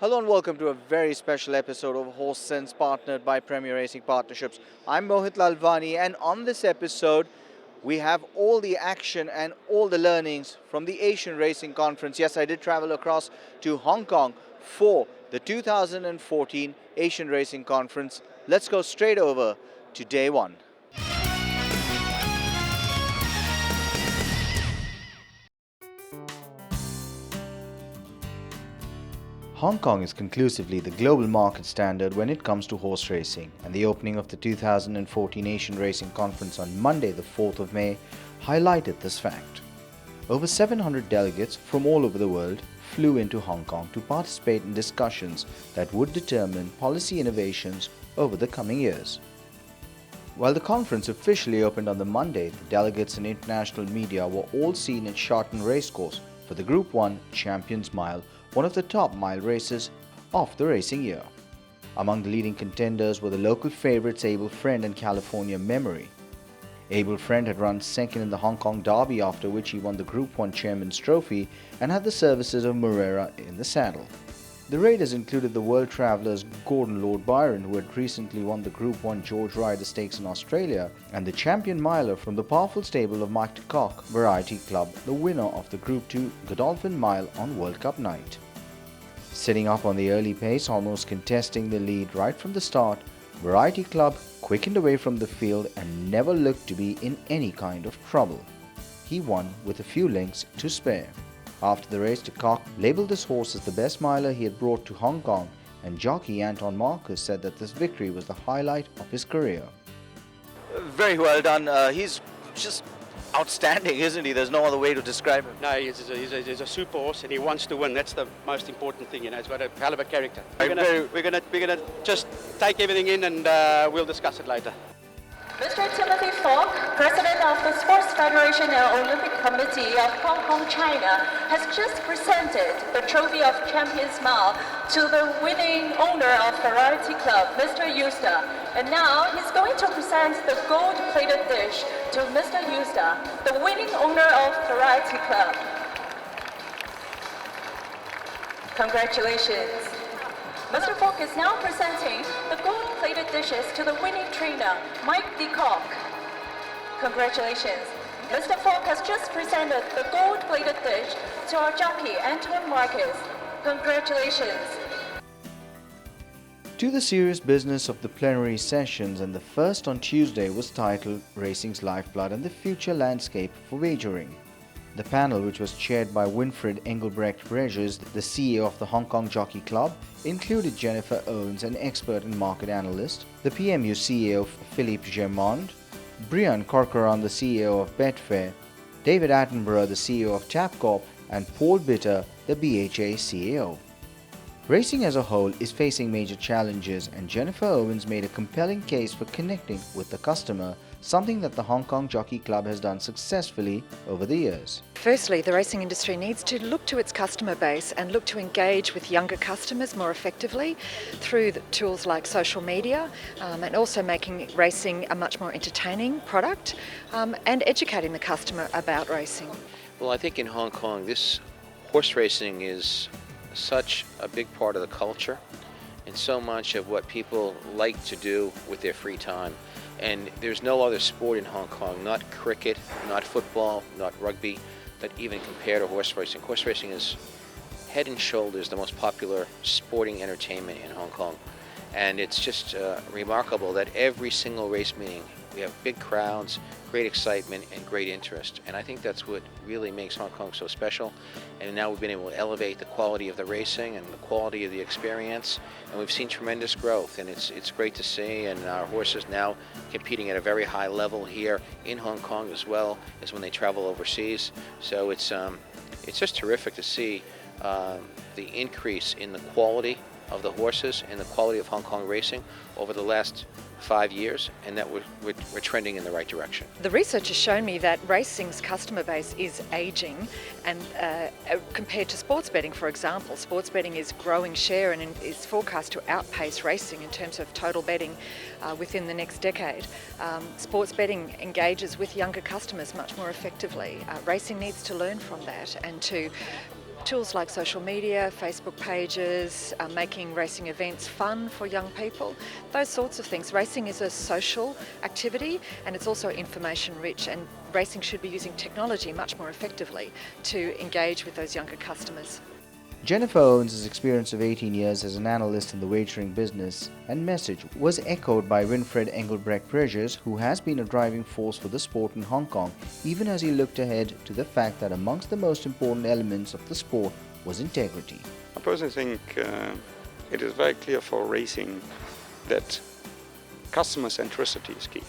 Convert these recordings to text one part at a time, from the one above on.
Hello and welcome to a very special episode of Horse Sense partnered by Premier Racing Partnerships. I'm Mohit Lalvani, and on this episode we have all the action and all the learnings from the Asian Racing Conference. Yes, I did travel across to Hong Kong for the 2014 Asian Racing Conference. Let's go straight over to day one. Hong Kong is conclusively the global market standard when it comes to horse racing, and the opening of the 2014 Asian Racing Conference on Monday, the 4th of May, highlighted this fact. Over 700 delegates from all over the world flew into Hong Kong to participate in discussions that would determine policy innovations over the coming years. While the conference officially opened on the Monday, the delegates and international media were all seen at Sharton Racecourse for the Group 1 Champions Mile, one of the top mile races of the racing year. Among the leading contenders were the local favourites Abel Friend and California Memory. Abel Friend had run second in the Hong Kong Derby, after which he won the Group 1 Chairman's Trophy and had the services of Moreira in the saddle. The raiders included the world travellers Gordon Lord Byron, who had recently won the Group 1 George Ryder Stakes in Australia, and the champion miler from the powerful stable of Mike de Kock Variety Club, the winner of the Group 2 Godolphin Mile on World Cup night. Sitting up on the early pace, almost contesting the lead right from the start, Variety Club quickened away from the field and never looked to be in any kind of trouble. He won with a few lengths to spare. After the race, de Kock labelled this horse as the best miler he had brought to Hong Kong, and jockey Anton Marcus said that this victory was the highlight of his career. Very well done. He's just outstanding, isn't he? There's no other way to describe him. No, he's a super horse and he wants to win. That's the most important thing, He's got a hell of a character. We're gonna just take everything in and we'll discuss it later. Mr. Timothy Falk, President of the Sports Federation and Olympic Committee of Hong Kong, China, has just presented the Trophy of Champions Mile to the winning owner of Variety Club, Mr. Yusta. And now he's going to present the gold-plated dish to Mr. Yusta, the winning owner of Variety Club. Congratulations. Mr. Falk is now presenting the gold-plated dishes to the winning trainer, Mike de Kock. Congratulations. Mr. Falk has just presented the gold-plated dish to our jockey, Anton Marcus. Congratulations. To the serious business of the plenary sessions, and the first on Tuesday was titled Racing's Lifeblood and the Future Landscape for Wagering. The panel, which was chaired by Winfried Engelbrecht Regis, the CEO of the Hong Kong Jockey Club, included Jennifer Owens, an expert and market analyst, the PMU CEO Philippe Germond, Brian Corcoran, the CEO of Betfair, David Attenborough, the CEO of Tabcorp, and Paul Bitter, the BHA CEO. Racing as a whole is facing major challenges, and Jennifer Owens made a compelling case for connecting with the customer, something that the Hong Kong Jockey Club has done successfully over the years. Firstly, the racing industry needs to look to its customer base and look to engage with younger customers more effectively through the tools like social media, and also making racing a much more entertaining product, and educating the customer about racing. Well, I think in Hong Kong, this horse racing is such a big part of the culture and so much of what people like to do with their free time. And there's no other sport in Hong Kong, not cricket, not football, not rugby, that even compare to horse racing. Horse racing is head and shoulders the most popular sporting entertainment in Hong Kong. And it's just remarkable that every single race meeting, we have big crowds, great excitement, and great interest. And I think that's what really makes Hong Kong so special. And now we've been able to elevate the quality of the racing and the quality of the experience. And we've seen tremendous growth, and it's great to see. And our horses now competing at a very high level here in Hong Kong, as well as when they travel overseas. So it's just terrific to see the increase in the quality of the horses and the quality of Hong Kong racing over the last 5 years, and that we're trending in the right direction. The research has shown me that racing's customer base is ageing, and compared to sports betting, for example, sports betting is growing share and is forecast to outpace racing in terms of total betting within the next decade. Sports betting engages with younger customers much more effectively. Racing needs to learn from that and to tools like social media, Facebook pages, making racing events fun for young people, those sorts of things. Racing is a social activity and it's also information rich, and racing should be using technology much more effectively to engage with those younger customers. Jennifer Owens' experience of 18 years as an analyst in the wagering business and message was echoed by Winfred Engelbrecht-Bregers, who has been a driving force for the sport in Hong Kong, even as he looked ahead to the fact that amongst the most important elements of the sport was integrity. I personally think it is very clear for racing that customer centricity is key.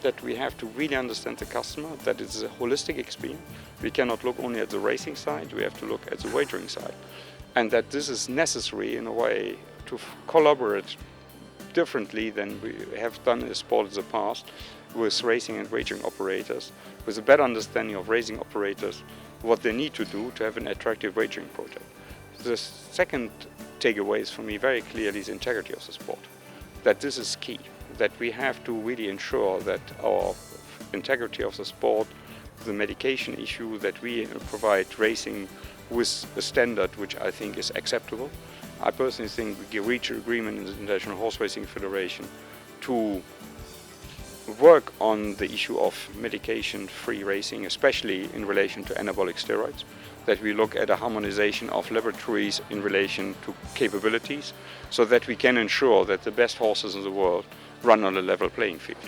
That we have to really understand the customer, that it's a holistic experience. We cannot look only at the racing side, we have to look at the wagering side. And that this is necessary in a way to collaborate differently than we have done in the sport in the past with racing and wagering operators, with a better understanding of racing operators, what they need to do to have an attractive wagering project. The second takeaway is for me very clearly the integrity of the sport, that this is key. That we have to really ensure that our integrity of the sport, the medication issue, that we provide racing with a standard which I think is acceptable. I personally think we can reach an agreement in the International Horse Racing Federation to work on the issue of medication-free racing, especially in relation to anabolic steroids, that we look at a harmonization of laboratories in relation to capabilities, so that we can ensure that the best horses in the world run on a level playing field.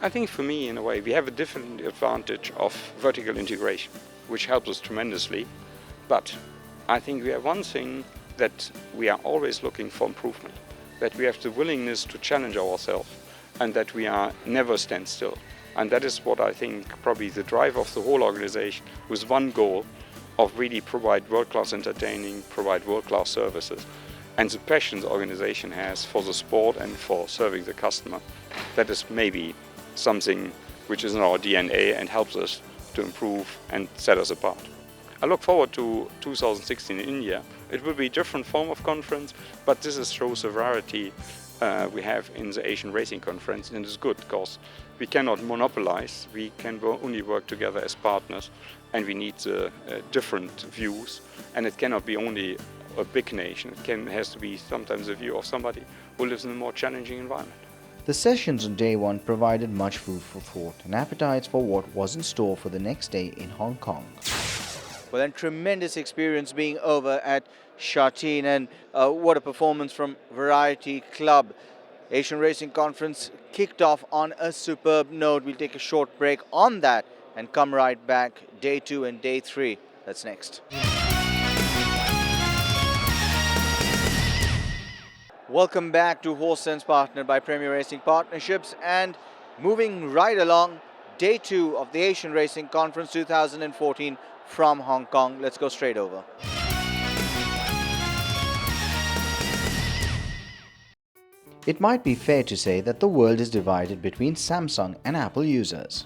I think for me, in a way, we have a different advantage of vertical integration, which helps us tremendously. But I think we have one thing that we are always looking for improvement, that we have the willingness to challenge ourselves and that we are never stand still. And that is what I think probably the drive of the whole organization, with one goal of really provide world-class entertaining, provide world-class services. And the passion the organization has for the sport and for serving the customer, that is maybe something which is in our DNA and helps us to improve and set us apart. I look forward to 2016 in India. It will be a different form of conference, but this shows the variety we have in the Asian Racing Conference, and it's good because we cannot monopolize, we can only work together as partners, and we need different views, and it cannot be only a big nation. It has to be sometimes a view of somebody who lives in a more challenging environment. The sessions on day one provided much food for thought and appetites for what was in store for the next day in Hong Kong. Well, then tremendous experience being over at Sha Tin, and what a performance from Variety Club. Asian Racing Conference kicked off on a superb note. We'll take a short break on that and come right back. Day 2 and day 3. That's next. Welcome back to Horse Sense, partnered by Premier Racing Partnerships, and moving right along, day 2 of the Asian Racing Conference 2014 from Hong Kong. Let's go straight over. It might be fair to say that the world is divided between Samsung and Apple users.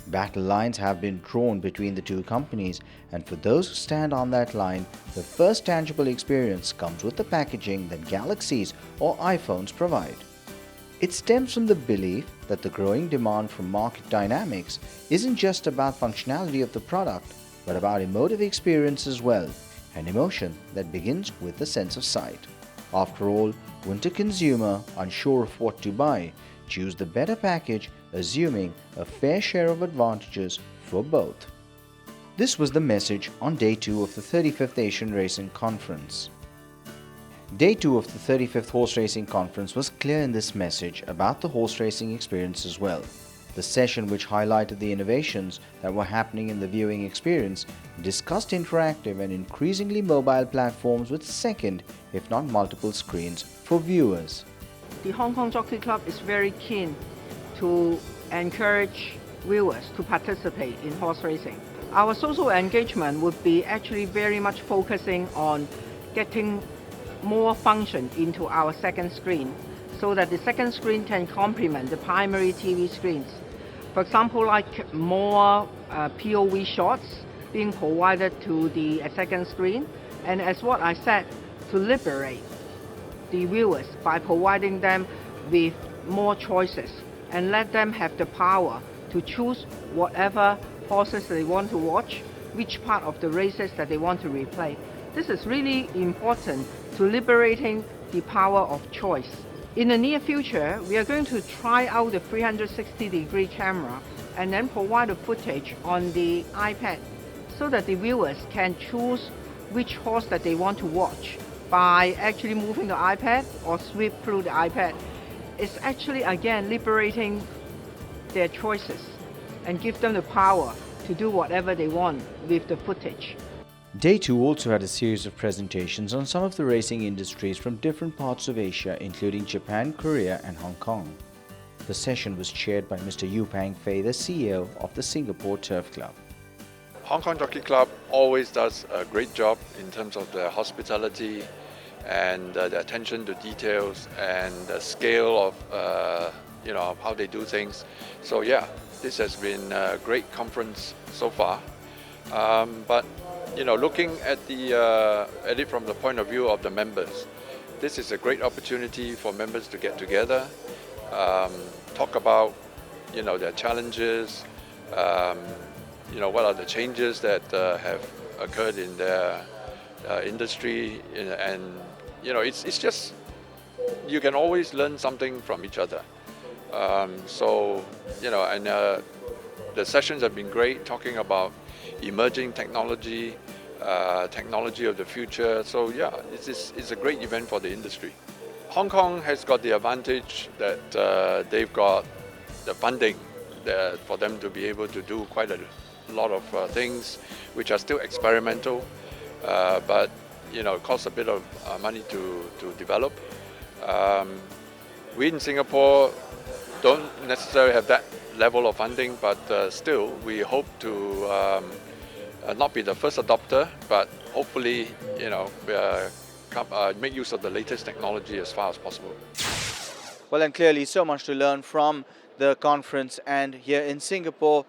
Battle lines have been drawn between the two companies, and for those who stand on that line, the first tangible experience comes with the packaging that Galaxies or iPhones provide. It stems from the belief that the growing demand from market dynamics isn't just about functionality of the product, but about emotive experience as well, an emotion that begins with the sense of sight. After all, wouldn't a consumer, unsure of what to buy, choose the better package, assuming a fair share of advantages for both? This was the message on day 2 of the 35th Asian Racing Conference. Day 2 of the 35th Horse Racing Conference was clear in this message about the horse racing experience as well. The session, which highlighted the innovations that were happening in the viewing experience, discussed interactive and increasingly mobile platforms with second, if not multiple screens for viewers. The Hong Kong Jockey Club is very keen to encourage viewers to participate in horse racing. Our social engagement would be actually very much focusing on getting more function into our second screen, so that the second screen can complement the primary TV screens. For example, like more POV shots being provided to the second screen, and as what I said, to liberate the viewers by providing them with more choices and let them have the power to choose whatever horses they want to watch which part of the races that they want to replay. This is really important to liberating the power of choice. In the near future, we are going to try out the 360-degree camera and then provide the footage on the iPad so that the viewers can choose which horse that they want to watch by actually moving the iPad or sweep through the iPad. It's actually, again, liberating their choices and give them the power to do whatever they want with the footage. Day 2 also had a series of presentations on some of the racing industries from different parts of Asia, including Japan, Korea and Hong Kong. The session was chaired by Mr. Yu Pang Fei, the CEO of the Singapore Turf Club. Hong Kong Jockey Club always does a great job in terms of the hospitality and the attention to details and the scale of how they do things. So yeah, this has been a great conference so far. But looking at it from the point of view of the members, this is a great opportunity for members to get together, talk about their challenges, what are the changes that have occurred in their industry, and it's just you can always learn something from each other. The sessions have been great, talking about emerging technology, technology of the future. So yeah, it's a great event for the industry. Hong Kong has got the advantage that they've got the funding for them to be able to do quite a lot of things which are still experimental, but it costs a bit of money to develop. We in Singapore don't necessarily have that level of funding, but still we hope to not be the first adopter, but hopefully make use of the latest technology as far as possible. Well, and clearly so much to learn from the conference, and here in Singapore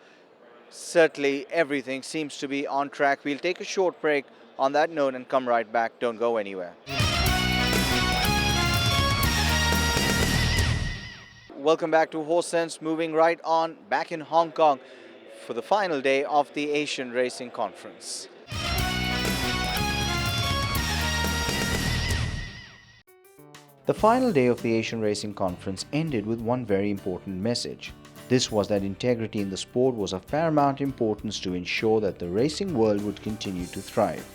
certainly everything seems to be on track. We'll take a short break on that note and come right back. Don't go anywhere. Welcome back to Horse Sense, moving right on back in Hong Kong for the final day of the Asian Racing Conference. The final day of the Asian Racing Conference ended with one very important message. This was that integrity in the sport was of paramount importance to ensure that the racing world would continue to thrive.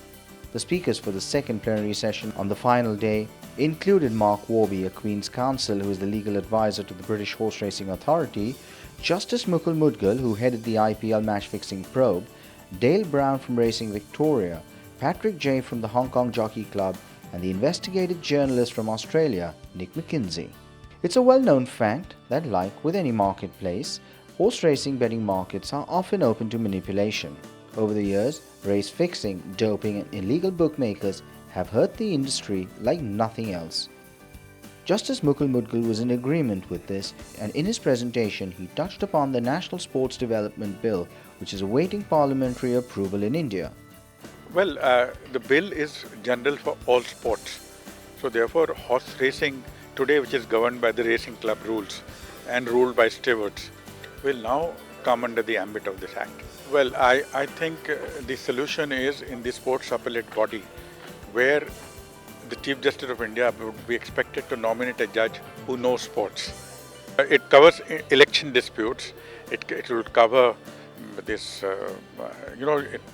The speakers for the second plenary session on the final day included Mark Warby, a Queen's Counsel who is the legal advisor to the British Horse Racing Authority, Justice Mukul Mudgal, who headed the IPL match-fixing probe, Dale Brown from Racing Victoria, Patrick Jay from the Hong Kong Jockey Club, and the investigative journalist from Australia, Nick McKinsey. It's a well-known fact that, like with any marketplace, horse racing betting markets are often open to manipulation. Over the years, race fixing, doping and illegal bookmakers have hurt the industry like nothing else. Justice Mukul Mudgal was in agreement with this, and in his presentation he touched upon the National Sports Development Bill, which is awaiting parliamentary approval in India. Well, the bill is general for all sports. So therefore, horse racing today, which is governed by the racing club rules and ruled by stewards, will now come under the ambit of this act. Well, I think the solution is in the sports appellate body, where the Chief Justice of India would be expected to nominate a judge who knows sports. It covers election disputes. It will cover this,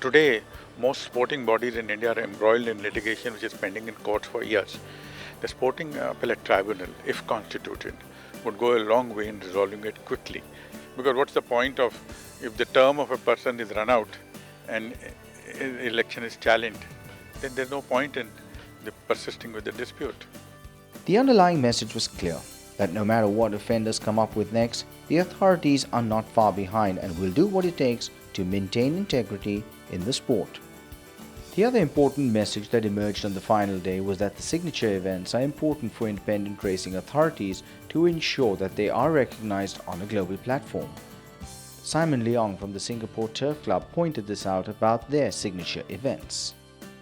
today most sporting bodies in India are embroiled in litigation which is pending in courts for years. The Sporting Appellate Tribunal, if constituted, would go a long way in resolving it quickly. Because what's the point of, if the term of a person is run out and election is challenged, then there's no point in persisting with the dispute. The underlying message was clear, that no matter what offenders come up with next, the authorities are not far behind and will do what it takes to maintain integrity in the sport. The other important message that emerged on the final day was that the signature events are important for independent racing authorities to ensure that they are recognized on a global platform. Simon Leong from the Singapore Turf Club pointed this out about their signature events.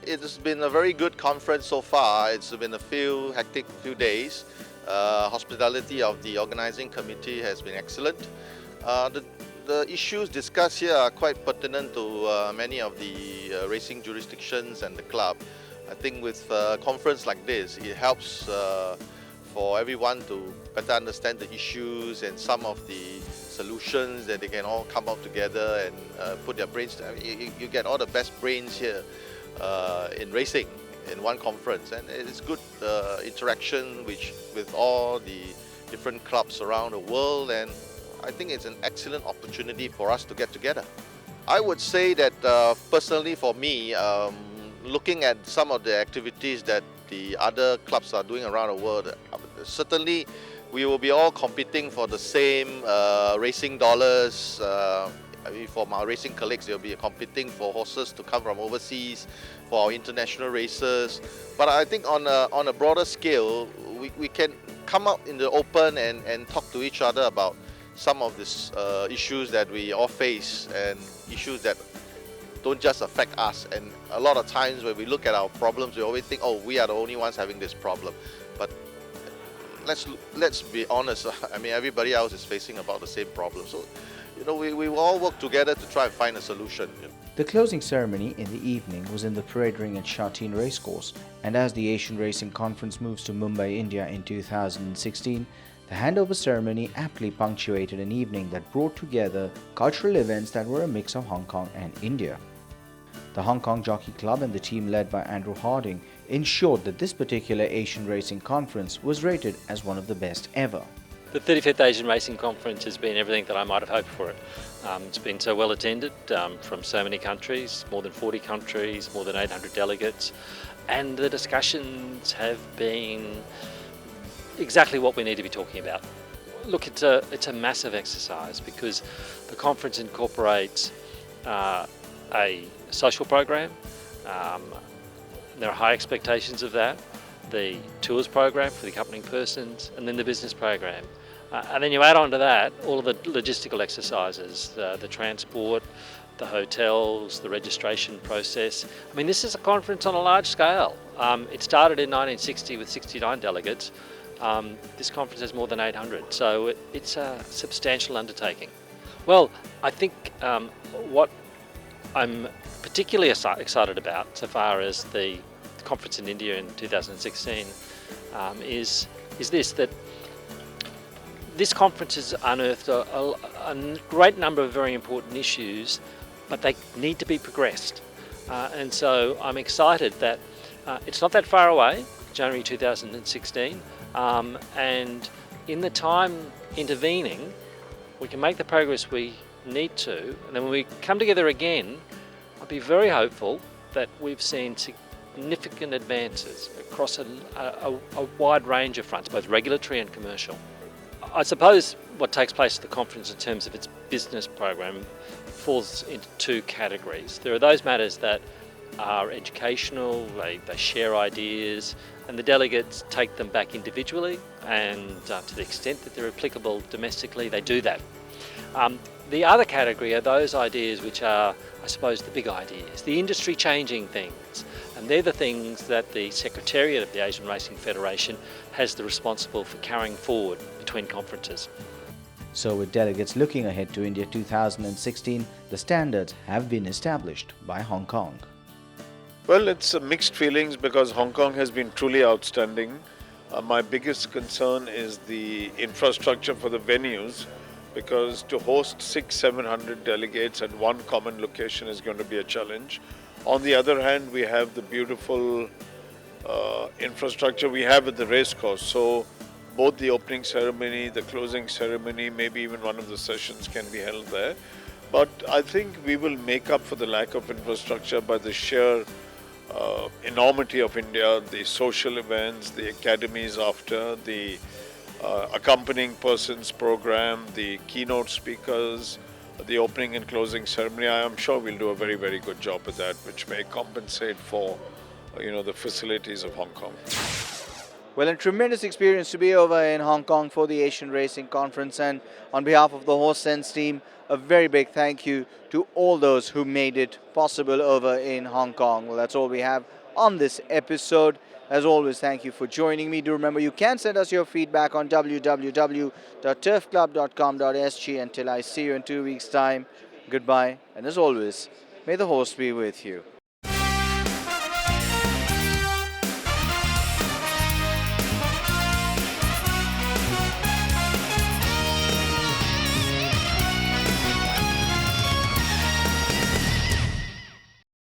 It's been a very good conference so far. It's been a hectic few days. Hospitality of the organizing committee has been excellent. The the issues discussed here are quite pertinent to many of the racing jurisdictions and the club. I think with a conference like this, it helps for everyone to better understand the issues and some of the solutions that they can all come out together and put their brains. You get all the best brains here in racing in one conference, and it's good interaction with all the different clubs around the world, and I think it's an excellent opportunity for us to get together. I would say that personally for me, looking at some of the activities that the other clubs are doing around the world, certainly we will be all competing for the same racing dollars. For my racing colleagues, they'll be competing for horses to come from overseas, for our international races. But I think on a broader scale, we can come out in the open and talk to each other about some of these issues that we all face and issues that don't just affect us. And a lot of times when we look at our problems, we always think, oh, we are the only ones having this problem. But let's be honest, I mean, everybody else is facing about the same problem. So, you know, we will all work together to try and find a solution. The closing ceremony in the evening was in the Parade Ring at Shatin Racecourse, and as the Asian Racing Conference moves to Mumbai, India in 2016, the handover ceremony aptly punctuated an evening that brought together cultural events that were a mix of Hong Kong and India. The Hong Kong Jockey Club and the team led by Andrew Harding ensured that this particular Asian Racing Conference was rated as one of the best ever. The 35th Asian Racing Conference has been everything that I might have hoped for it. It's been so well attended from so many countries, more than 40 countries, more than 800 delegates, and the discussions have been exactly what we need to be talking about. Look, it's a massive exercise because the conference incorporates a social program. There are high expectations of that. The tours program for the accompanying persons, and then the business program. And then you add on to that all of the logistical exercises, the transport, the hotels, the registration process. I mean, this is a conference on a large scale. It started in 1960 with 69 delegates. This conference has more than 800, so it's a substantial undertaking. Well, I think what I'm particularly excited about so far as the conference in India in 2016 is this, that this conference has unearthed a great number of very important issues, but they need to be progressed. And so I'm excited that it's not that far away, January 2016, and in the time intervening, we can make the progress we need to, and then when we come together again, I'd be very hopeful that we've seen significant advances across a wide range of fronts, both regulatory and commercial. I suppose what takes place at the conference in terms of its business program falls into two categories. There are those matters that are educational, they share ideas, and the delegates take them back individually, and to the extent that they're applicable domestically, they do that. The other category are those ideas which are, I suppose, the big ideas, the industry changing things, and they're the things that the Secretariat of the Asian Racing Federation has the responsible for carrying forward between conferences. So with delegates looking ahead to India 2016, the standards have been established by Hong Kong. Well, it's mixed feelings because Hong Kong has been truly outstanding. My biggest concern is the infrastructure for the venues, because to host 600-700 delegates at one common location is going to be a challenge. On the other hand, we have the beautiful infrastructure we have at the racecourse. So both the opening ceremony, the closing ceremony, maybe even one of the sessions can be held there. But I think we will make up for the lack of infrastructure by the sheer enormity of India, the social events, the academies after, the accompanying persons program, the keynote speakers, the opening and closing ceremony. I am sure we'll do a very, very good job with that, which may compensate for, the facilities of Hong Kong. Well, a tremendous experience to be over in Hong Kong for the Asian Racing Conference, and on behalf of the Horse Sense team, a very big thank you to all those who made it possible over in Hong Kong. Well, that's all we have on this episode. As always, thank you for joining me. Do remember you can send us your feedback on www.turfclub.com.sg. Until I see you in 2 weeks' time, goodbye. And as always, may the horse be with you.